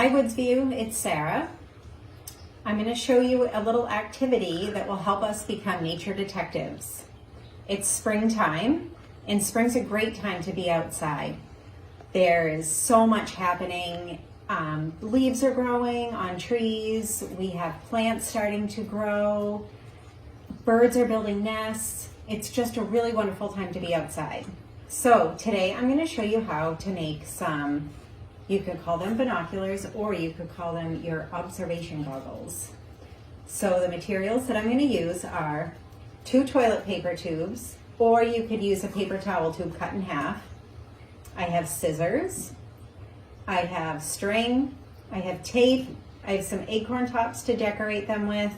Hi Woodsview, it's Sarah. I'm going to show you a little activity that will help us become nature detectives. It's springtime, and spring's a great time to be outside. There is so much happening. Leaves are growing on trees. We have plants starting to grow. Birds are building nests. It's just a really wonderful time to be outside. So today I'm going to show you how to make some, you could call them binoculars or you could call them your observation goggles. So the materials that I'm going to use are 2 toilet paper tubes, or you could use a paper towel tube cut in half. I have scissors, I have string, I have tape, I have some acorn tops to decorate them with,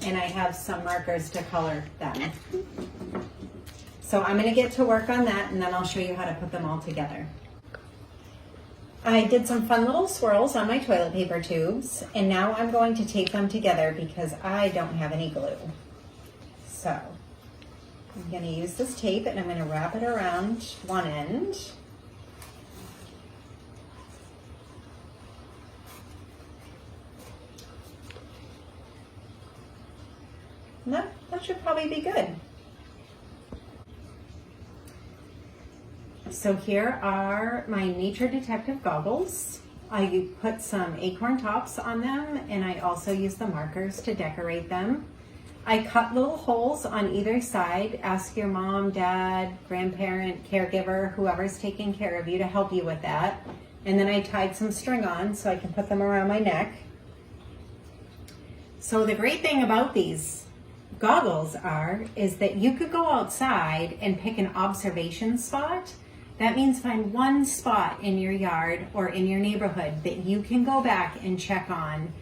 and I have some markers to color them. So I'm going to get to work on that, and then I'll show you how to put them all together. I did some fun little swirls on my toilet paper tubes, and now I'm going to tape them together because I don't have any glue. So I'm going to use this tape and I'm going to wrap it around one end. And that should probably be good. So here are my nature detective goggles. I put some acorn tops on them, and I also use the markers to decorate them. I cut little holes on either side. Ask your mom, dad, grandparent, caregiver, whoever's taking care of you to help you with that. And then I tied some string on so I can put them around my neck. So the great thing about these goggles is that you could go outside and pick an observation spot. That means find one spot in your yard or in your neighborhood that you can go back and check on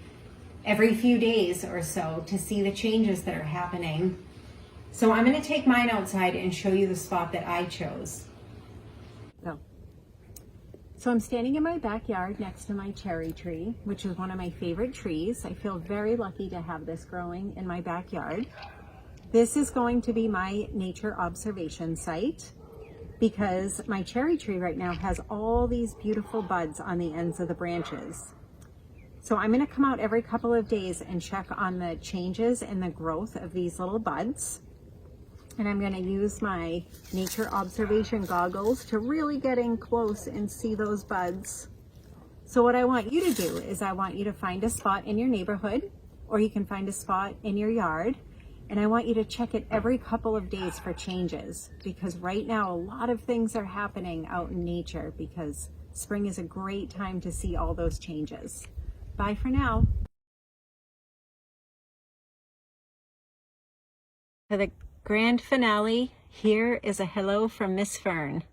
every few days or so to see the changes that are happening. So I'm going to take mine outside and show you the spot that I chose. So I'm standing in my backyard next to my cherry tree, which is one of my favorite trees. I feel very lucky to have this growing in my backyard. This is going to be my nature observation site because my cherry tree right now has all these beautiful buds on the ends of the branches. So I'm going to come out every couple of days and check on the changes in the growth of these little buds. And I'm going to use my nature observation goggles to really get in close and see those buds. So what I want you to do is I want you to find a spot in your neighborhood, or you can find a spot in your yard, and I want you to check it every couple of days for changes, because right now a lot of things are happening out in nature because spring is a great time to see all those changes. Bye for now. For the grand finale, here is a hello from Miss Fern.